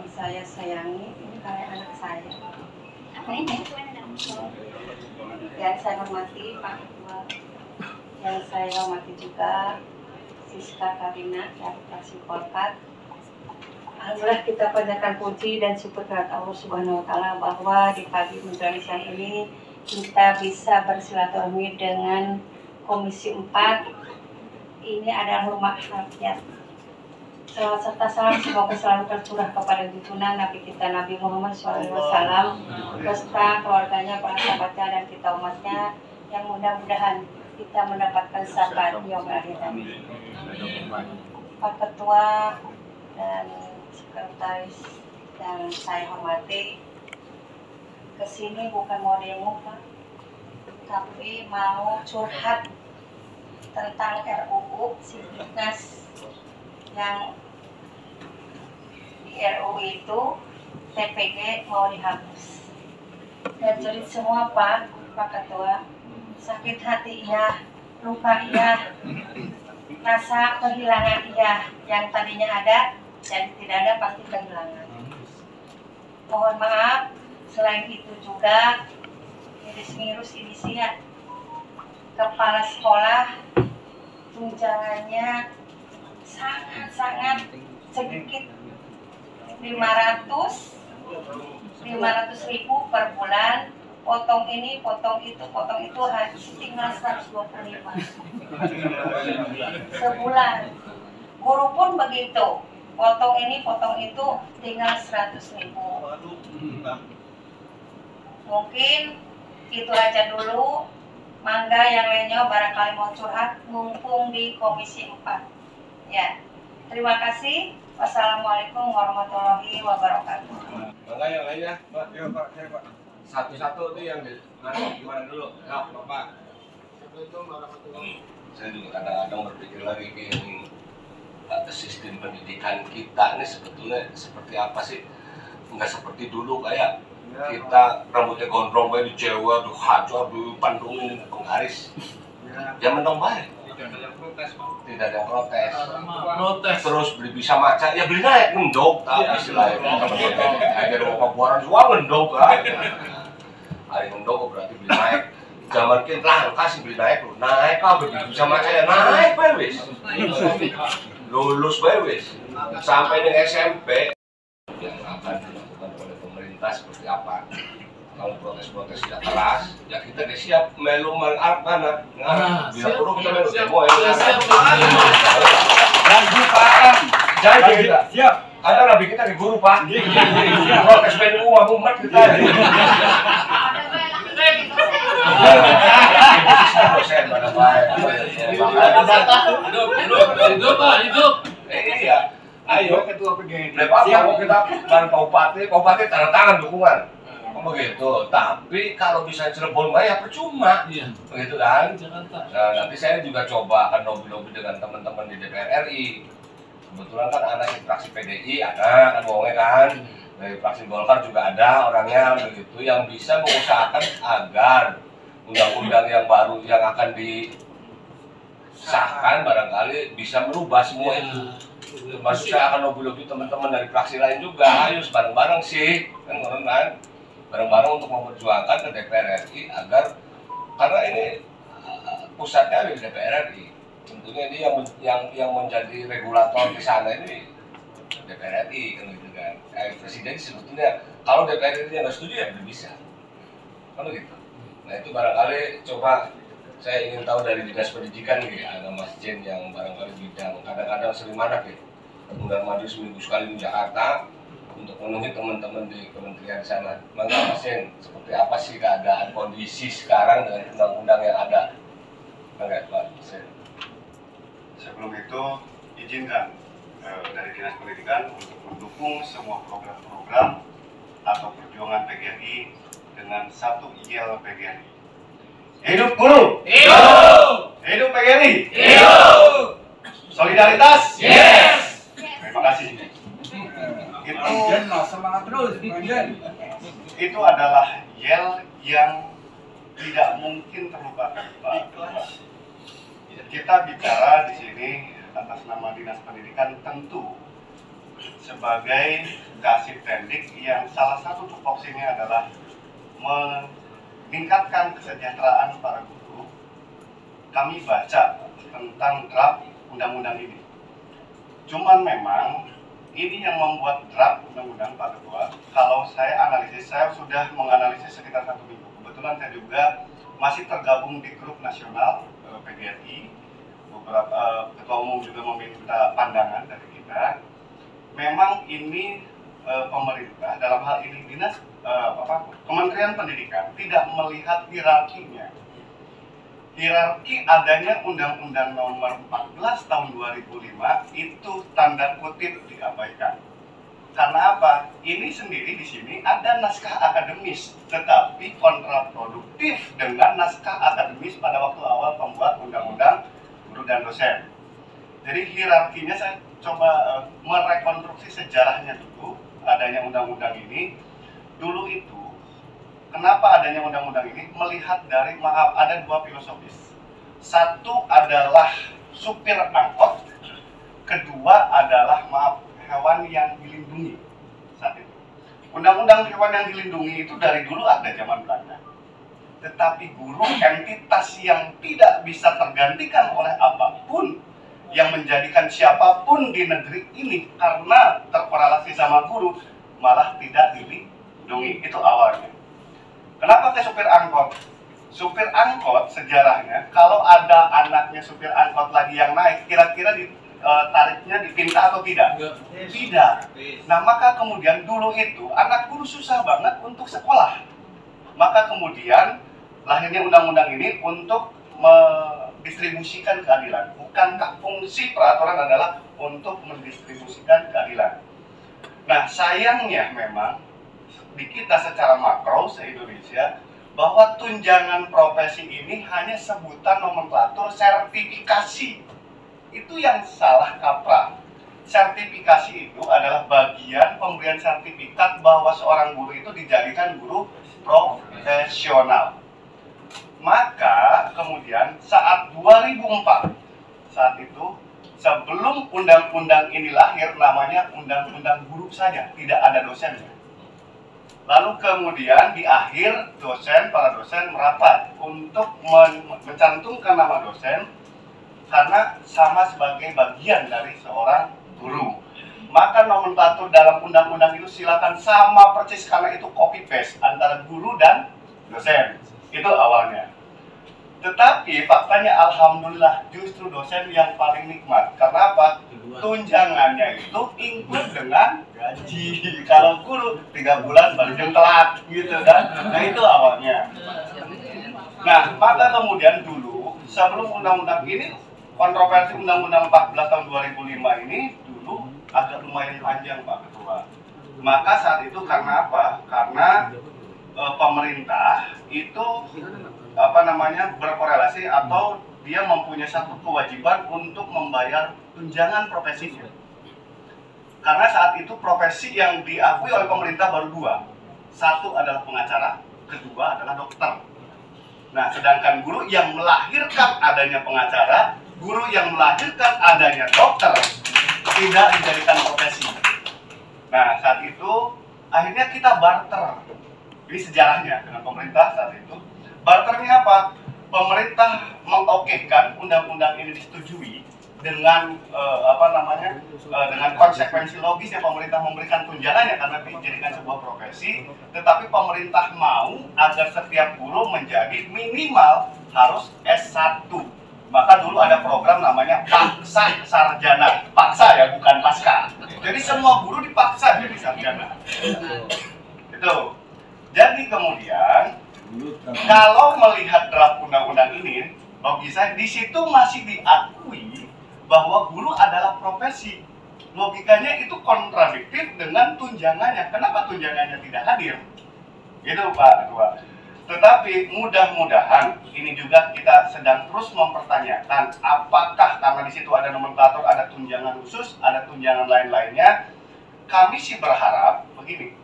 yang saya sayangi, ini kayak anak saya. Yang saya hormati Pak Ketua, yang saya hormati juga Siska Karina dari fraksi Golkar. Alhamdulillah kita panjatkan puji dan syukur kepada Allah Subhanahu wa Ta'ala bahwa di pagi menjelang siang ini kita bisa bersilaturahmi dengan Komisi 4. Ini adalah rumah rakyat. Salawat serta salam semoga selalu tercurah kepada junjungan Nabi kita Nabi Muhammad SAW beserta keluarganya, para sahabatnya, dan kita umatnya, yang mudah-mudahan kita mendapatkan syafaat yaumil akhir. Pak Ketua dan Sekretaris yang saya hormati, kesini bukan mau demo Pak, tapi mau curhat tentang RUU Sidiknas yang di RUU itu TPG mau dihapus. Dan jerit semua Pak Ketua, sakit hati iya, luka iya, rasa kehilangan iya, yang tadinya ada jadi tidak ada pasti kehilangan. Mohon maaf, selain itu juga miris-mirus ini sih ya, kepala sekolah tunjangannya sangat sedikit, 500.000 per bulan, potong ini, potong itu hanya tinggal 125 sebulan. Guru pun begitu, potong ini, potong itu tinggal 100.000. Mungkin itu aja dulu. Mangga yang lainnya barangkali mau curhat mumpung di Komisi 4. Ya, terima kasih. Wassalamualaikum warahmatullahi wabarakatuh. Mangga yang lainnya, Pak. Ya, Pak. Saya, Pak. Satu-satu itu yang gimana dulu? Ya, Bapak. Saya juga kadang-kadang berpikir lagi ini sistem pendidikan kita ini sebetulnya seperti apa sih? Enggak seperti dulu kayak kita rambutnya gondrong kayak di Jawa, aduh hancur, aduh pandungin penggaris. Ya menang baik. Tidak ada yang protes, Pak. Tidak ada yang protes. Terus beli bisa maca, ya beli naik ngendok, tapi istilahnya ada mau pabuaran semua ngendok kan. Hari ngendok berarti beli naik. Zaman kita langka sih beli naik, naik apa beli bisa maca ya naik wis. Lulus wis. Sampai di SMP yang akan dilakukan oleh pemerintah seperti apa. Kalau protes-protes tidak keras, ya kita siap melu mana. Bila perlu kita melu demo ya. Dan bukaan jadi kita siap. Ada nabi kita di guru Pak. Protes PNU umat kita. Dosen pada baik. Hidup. Iya. Ayo ketua PGRI. Siap kita dan Pak Bupati tanda tangan dukungan. Begitu. Tapi kalau bisa Cirebon ya percuma. Iya. Begitu kan? Nah, nanti saya juga coba akan lobby-lobby dengan teman-teman di DPR RI. Kebetulan kan anak fraksi PDI ada kan ngomongnya kan. Dari fraksi Golkar juga ada orangnya begitu yang bisa mengusahakan agar undang-undang yang baru yang akan disahkan barangkali bisa merubah semua itu. Termasuk saya akan lobby-lobby teman-teman dari fraksi lain juga. Ayo bareng-bareng sih, kan bareng-bareng untuk memperjuangkan ke DPR RI agar, karena ini pusatnya ada di DPR RI. Tentunya ini yang menjadi regulator di sana ini DPR RI kan gitu kan. Presiden sebetulnya kalau DPR RI nggak setuju ya belum bisa. Kan gitu. Nah itu barangkali coba saya ingin tahu dari Dinas Pendidikan nih, ada Mas Jen yang barangkali bidang kadang-kadang sering madak ya. Kemudian maju seminggu sekali di Jakarta untuk menemui teman-teman di kementerian sana. Maka Mas Jen, seperti apa sih keadaan kondisi sekarang dengan undang-undang yang ada? Enggak, Pak. Sebelum itu izinkan dari Dinas Pendidikan untuk mendukung semua program-program atau perjuangan PGRI dengan satu yel PGRI. Hidup guru! Hidup! Hidup PGRI! Hidup! Solidaritas? Yes! Terima kasih. Semangat terus, Itu adalah yel yang tidak mungkin terlupakan, Pak. Kita bicara di sini atas nama Dinas Pendidikan tentu sebagai Kasiptendik yang salah satu tupoksinya adalah meningkatkan kesejahteraan para guru. Kami baca tentang draft undang-undang ini. Cuman memang ini yang membuat draft undang-undang Pak Ketua. Kalau saya analisis, saya sudah menganalisis sekitar 1 minggu. Kebetulan saya juga masih tergabung di grup nasional PGRI. Beberapa ketua umum juga meminta pandangan dari kita. Memang ini pemerintah, dalam hal ini Kementerian Pendidikan tidak melihat hierarkinya. Hierarki adanya Undang-Undang Nomor 14 Tahun 2005 itu tanda kutip diabaikan. Karena apa? Ini sendiri di sini ada naskah akademis, tetapi kontraproduktif dengan naskah akademis pada waktu awal pembuat Undang-Undang Guru dan Dosen. Jadi hierarkinya saya coba merekonstruksi sejarahnya dulu adanya undang-undang ini. Dulu itu kenapa adanya undang-undang ini? Melihat dari ada 2 filosofis. Satu adalah supir angkot, kedua adalah hewan yang dilindungi saat itu. Undang-undang hewan yang dilindungi itu dari dulu ada zaman Belanda. Tetapi guru entitas yang tidak bisa tergantikan oleh apapun, yang menjadikan siapapun di negeri ini karena terkorelasi sama guru malah tidak dilindungi. Itu awalnya. Kenapa ke supir angkot? Supir angkot sejarahnya, kalau ada anaknya supir angkot lagi yang naik, kira-kira tarifnya dipinta atau tidak? Tidak. Nah, maka kemudian dulu itu anak guru susah banget untuk sekolah. Maka kemudian lahirnya undang-undang ini untuk mendistribusikan keadilan. Bukankah fungsi peraturan adalah untuk mendistribusikan keadilan? Nah, sayangnya memang di kita secara makro se-Indonesia bahwa tunjangan profesi ini hanya sebutan nomenklatur sertifikasi. Itu yang salah kaprah. Sertifikasi itu adalah bagian pemberian sertifikat bahwa seorang guru itu dijadikan guru profesional. Maka kemudian saat 2004, saat itu sebelum undang-undang ini lahir, namanya undang-undang guru saja, tidak ada dosennya. Lalu kemudian di akhir para dosen merapat untuk mencantumkan nama dosen karena sama sebagai bagian dari seorang guru. Maka nomenklatur dalam undang-undang itu silakan sama persis karena itu copy paste antara guru dan dosen. Itu awalnya. Tetapi faktanya alhamdulillah justru dosen yang paling nikmat. Karena apa? Tunjangannya itu include dengan gaji. Kalau guru 3 bulan baru jam telat gitu kan. Nah, itu awalnya. Nah, maka kemudian dulu sebelum undang-undang ini, kontroversi Undang-Undang 14 tahun 2005 ini dulu agak lumayan panjang Pak Ketua. Maka saat itu karena apa? Karena pemerintah itu berkorelasi atau dia mempunyai satu kewajiban untuk membayar tunjangan profesinya. Karena saat itu profesi yang diakui oleh pemerintah baru 2. Satu adalah pengacara, kedua adalah dokter. Nah, sedangkan guru yang melahirkan adanya pengacara, guru yang melahirkan adanya dokter tidak dijadikan profesi. Nah, saat itu akhirnya kita barter. Ini sejarahnya dengan pemerintah saat itu. Barternya apa? Pemerintah mengokekan undang-undang ini disetujui dengan dengan konsekuensi logis yang pemerintah memberikan tunjangannya karena dijadikan sebuah profesi, tetapi pemerintah mau agar setiap guru menjadi minimal harus S1. Maka dulu ada program namanya paksa sarjana. Paksa ya, bukan pasca. Jadi semua guru dipaksa jadi sarjana. Itu. Jadi kemudian kalau melihat draft undang-undang ini, bagi saya di situ masih diakui bahwa guru adalah profesi. Logikanya itu kontradiktif dengan tunjangannya. Kenapa tunjangannya tidak hadir? Gitu Pak Ketua. Tetapi mudah-mudahan ini juga kita sedang terus mempertanyakan apakah karena di situ ada nomenklatur, ada tunjangan khusus, ada tunjangan lain-lainnya. Kami sih berharap begini.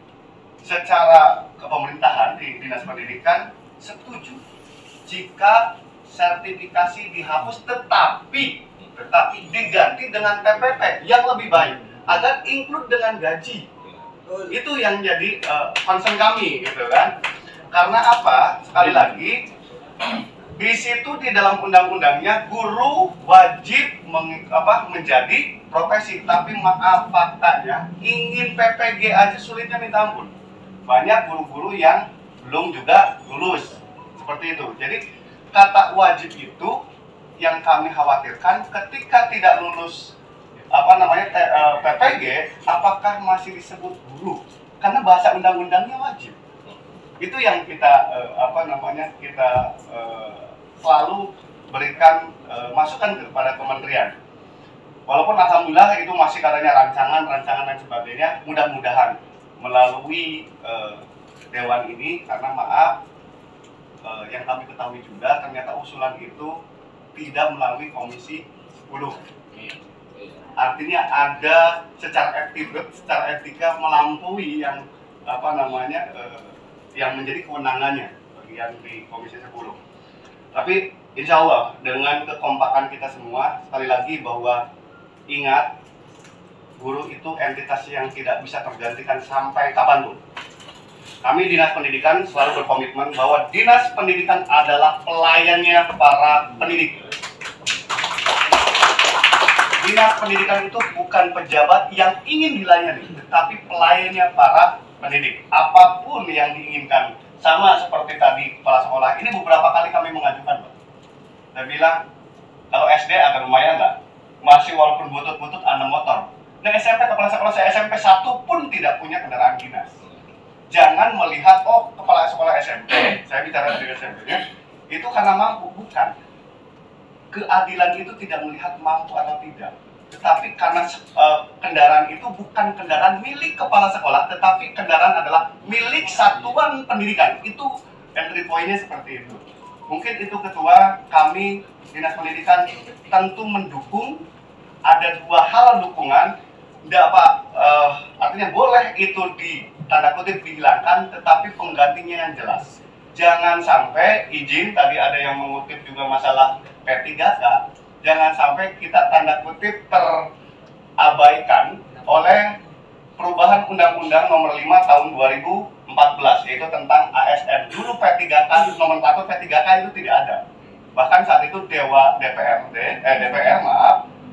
Secara kepemerintahan di Dinas Pendidikan setuju jika sertifikasi dihapus tetapi diganti dengan PPP yang lebih baik agar include dengan gaji. Itu yang jadi concern kami gitu kan. Karena apa? Sekali lagi, di situ di dalam undang-undangnya guru wajib menjadi profesi, tapi maaf faktanya ingin PPG aja sulitnya minta ampun. Banyak guru-guru yang belum juga lulus seperti itu. Jadi kata wajib itu yang kami khawatirkan ketika tidak lulus PPG, apakah masih disebut guru? Karena bahasa undang-undangnya wajib. Itu yang kita kita selalu berikan masukan kepada kementerian. Walaupun alhamdulillah itu masih katanya rancangan dan sebagainya, mudah-mudahan melalui dewan ini, karena maaf yang kami ketahui juga ternyata usulan itu tidak melalui komisi 10. Artinya ada secara etika melampaui yang yang menjadi kewenangannya bagian di komisi 10. Tapi insya Allah dengan kekompakan kita semua, sekali lagi bahwa ingat, guru itu entitas yang tidak bisa tergantikan sampai kapanpun. Kami Dinas Pendidikan selalu berkomitmen bahwa Dinas Pendidikan adalah pelayannya para pendidik. Dinas Pendidikan itu bukan pejabat yang ingin dilayani, tetapi pelayannya para pendidik. Apapun yang diinginkan, sama seperti tadi kepala sekolah. Ini beberapa kali kami mengajukan, Pak. Saya bilang, kalau SD agak lumayan nggak? Masih walaupun butut-butut ada motor. Dan SMP, kepala sekolah saya SMP 1 pun tidak punya kendaraan dinas. Jangan melihat, oh kepala sekolah SMP, saya bicara dari SMP-nya, itu karena mampu, bukan. Keadilan itu tidak melihat mampu atau tidak. Tetapi karena kendaraan itu bukan kendaraan milik kepala sekolah, tetapi kendaraan adalah milik satuan pendidikan. Itu entry point-nya seperti itu. Mungkin itu ketua, kami Dinas Pendidikan tentu mendukung. Ada dua hal dukungan, artinya boleh itu tanda kutip dihilangkan, tetapi penggantinya yang jelas. Jangan sampai izin, tadi ada yang mengutip juga masalah P3K, jangan sampai kita tanda kutip terabaikan oleh perubahan Undang-Undang Nomor 5 Tahun 2014, yaitu tentang ASN. Dulu P3K, nomenklatur P3K itu tidak ada. Bahkan saat itu DPR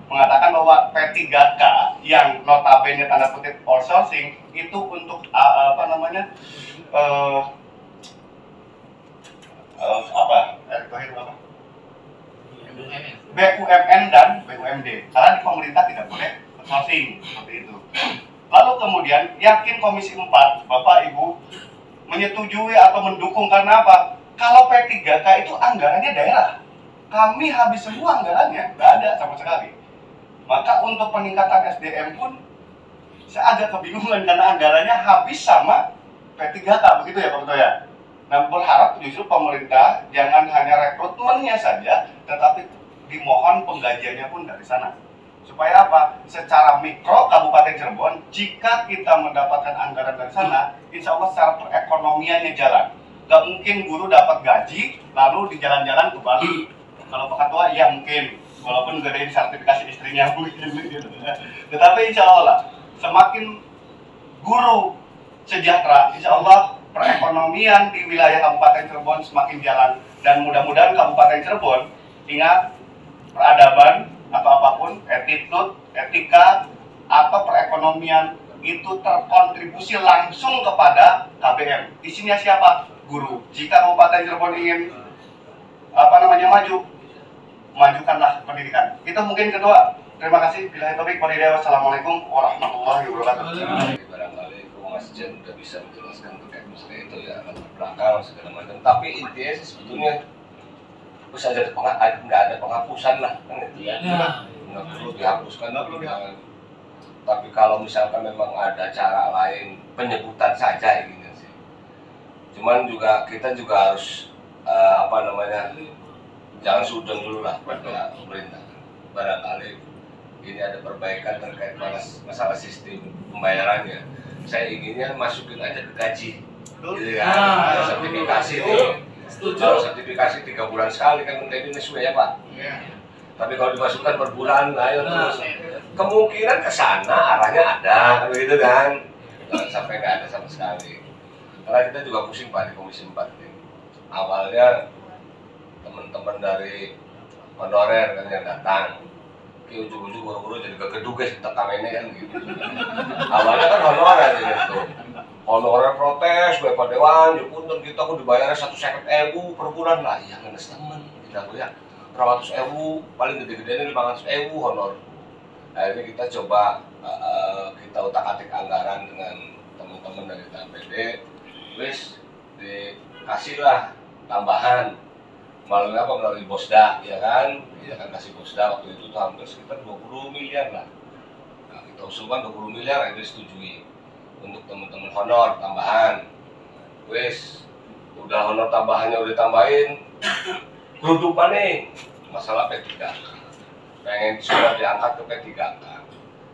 mengatakan bahwa P3K yang notabene tanda kutip outsourcing itu untuk BUMN dan BUMD, karena di pemerintah tidak boleh outsourcing seperti itu. Lalu kemudian yakin Komisi 4 Bapak Ibu menyetujui atau mendukung, karena apa? Kalau P3K itu anggarannya daerah, kami habis semua anggarannya, nggak ada sama sekali. Maka untuk peningkatan SDM pun saya agak kebingungan karena anggarannya habis sama P3K, begitu ya Pak Ketua ya. Nah, berharap justru pemerintah jangan hanya rekrutmennya saja, tetapi dimohon penggajiannya pun dari sana. Supaya apa? Secara mikro Kabupaten Cirebon, jika kita mendapatkan anggaran dari sana, insya Allah secara perekonomiannya jalan. Gak mungkin guru dapat gaji, lalu di jalan-jalan ke Bali. Kalau Pak Ketua, ya mungkin. Walaupun gedein sertifikasi istrinya mungkin gitu. Tetapi insya Allah, semakin guru sejahtera, insya Allah perekonomian di wilayah Kabupaten Cirebon semakin jalan. Dan mudah-mudahan Kabupaten Cirebon ingat peradaban atau apapun, attitude, etika, atau perekonomian itu terkontribusi langsung kepada KBM. Isinya siapa? Guru. Jika Kabupaten Cirebon ingin maju, majukanlah pendidikan. Itu mungkin Ketua. Terima kasih. Billahi taufiq wal hidayah. Wassalamualaikum warahmatullahi wabarakatuh. Barangkali Mas Jen udah bisa menjelaskan terkait masalah itu ya, latar belakang segala macam. Tapi intinya sih sebetulnya bisa nggak ada penghapusan lah, kan gitu ya. Nggak perlu dihapuskan, nggak perlu dihapuskan. Tapi kalau misalkan memang ada cara lain, penyebutan saja ini sih. Cuman juga kita juga harus jangan sudeng dulu lah pada pemerintah. Barangkali ini ada perbaikan terkait masalah sistem pembayarannya. Saya inginnya masukin aja ke gaji, gitu kan? Ada sertifikasi nih. Kalau sertifikasi 3 bulan sekali kan mungkin ini sesuai ya Pak. Tapi kalau dimasukkan per bulan, ayo terus. Kemungkinan ke sana arahnya ada, kan begitu kan? Jangan sampai nggak ada sama sekali. Karena kita juga pusing Pak di Komisi 4 ini. Awalnya teman-teman dari honorer kan yang datang, ke ujung-ujung guru-guru jadi kegeduges kita kamene kan gitu. Awalnya kan honorer gitu. Honorer protes, Bapak Dewan, ya punten kita aku dibayarnya 150.000 per bulan lah. Iya kan teman, kita ya 300.000, paling gede-gedenya 500.000 honor. Akhirnya kita coba kita utak-atik anggaran dengan teman-teman dari TPD, wis dikasihlah tambahan melalui apa, melalui Bosda, ya kan kasih Bosda waktu itu tuh hampir sekitar 20 miliar lah. Nah, kita usulkan 20 miliar, akhirnya disetujui untuk teman-teman honor tambahan. Wis udah honor tambahannya udah tambahin, geruntupan nih masalah P3K, pengen sudah diangkat ke P3K.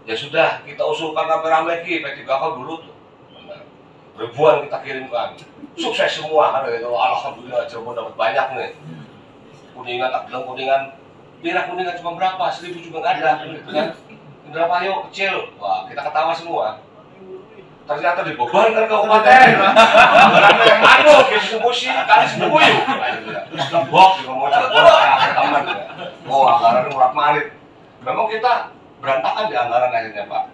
Ya sudah, kita usulkan rame-rame lagi P3K dulu tuh. Ribuan kita kirimkan, sukses semua kan gitu. Alhamdulillah Cirebon dapat banyak nih. Kuningan, tak bilang Kuningan, Birah Kuningan cuma berapa? 1.000 juga nggak ada gitu kan. Indramayu kecil, wah kita ketawa semua. Ternyata dibebankan kabupaten. Aduh, distribusi kali 10 yuk. Bok, juga mau coba teman. Oh, anggaran murah-marit. Memang kita berantakan di anggaran akhirnya Pak.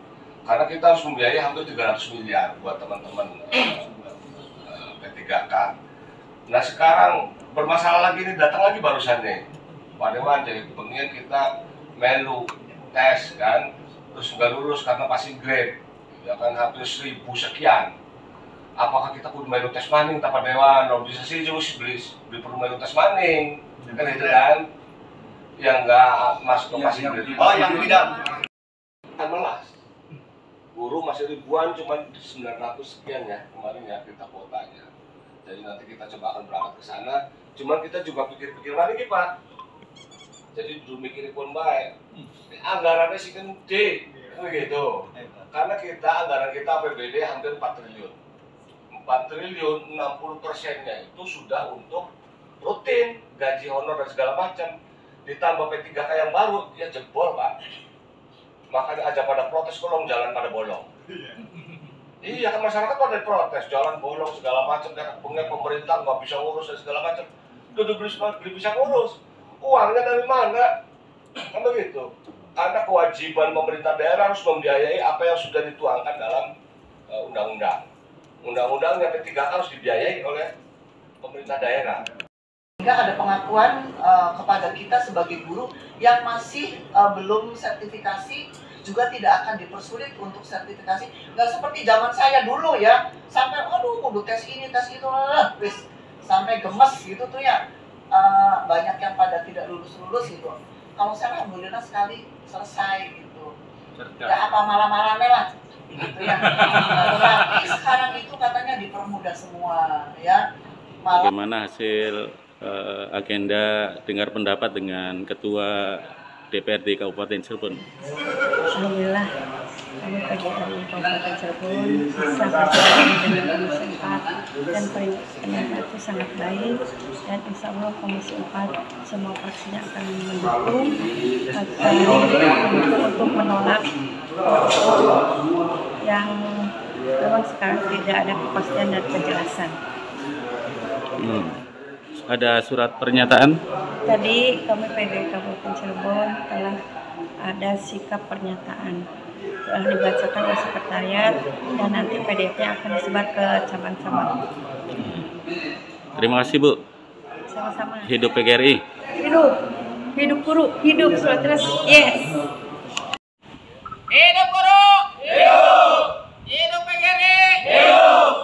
Karena kita harus membiayai hampir 300 miliar buat teman-teman P3K. Nah sekarang bermasalah lagi nih, datang lagi barusan nih Pak Dewan, jadi kemudian kita melu tes kan, terus nggak lulus karena passing grade, ya kan hampir 1.000 sekian. Apakah kita kudu melu tes maning Pak Dewan? No bisa sih jauh beli perlu melu tes maning, kan itu kan? Yang nggak masuk ke passing grade. Oh yang tidak. Kan melas. Guru masih ribuan, cuma 900 sekian ya kemarin ya kita kuotanya. Jadi nanti kita coba akan berangkat ke sana. Cuman kita juga pikir-pikir lagi Pak. Jadi dulu mikirin pun baik. Anggarannya sih kan gede, begitu. Karena kita anggaran kita APBD hampir 4 triliun. 4 triliun 60%-nya itu sudah untuk rutin, gaji honor dan segala macam. Ditambah P3K yang baru, ya jebol Pak. Makanya aja pada protes, kolong jalan pada bolong. Iya kan masyarakat pada protes, jalan bolong segala macam, dan pemerintah nggak bisa ngurus dan segala macam. Udah beli bisa ngurus, uangnya dari mana? Kan begitu. Karena kewajiban pemerintah daerah harus membiayai apa yang sudah dituangkan dalam undang-undang. Undang-undangnya P3K harus dibiayai oleh pemerintah daerah. Sehingga ada pengakuan kepada kita sebagai guru yang masih belum sertifikasi juga tidak akan dipersulit untuk sertifikasi. Nggak seperti zaman saya dulu ya, sampai aduh kudu tes ini tes itu, wis sampai gemes gitu tuh ya. Banyak yang pada tidak lulus gitu. Kalau saya alhamdulillah sekali selesai gitu. Ya apa malah-malahnya lah gitu ya. Tapi sekarang itu katanya dipermudah semua ya. Bagaimana hasil agenda dengar pendapat dengan Ketua DPRD Kabupaten Cirebon? Alhamdulillah kami PGRI Kabupaten Cirebon bisa berjalan dengan Komisi 4 dan pendapat itu sangat baik, dan insya Allah Komisi 4 semua fraksinya akan mendukung untuk menolak yang memang sekarang tidak ada kepastian dan kejelasan. Ada surat pernyataan? Tadi kami PGRI Kabupaten Cirebon telah ada sikap pernyataan, telah dibacakan oleh sekretariat dan nanti PDF-nya akan disebar ke cabang-cabang. Terima kasih Bu. Sama-sama. Hidup PGRI. Hidup guru, hidup surat terus. Yes. Hidup guru. Hidup. Hidup PGRI. Hidup.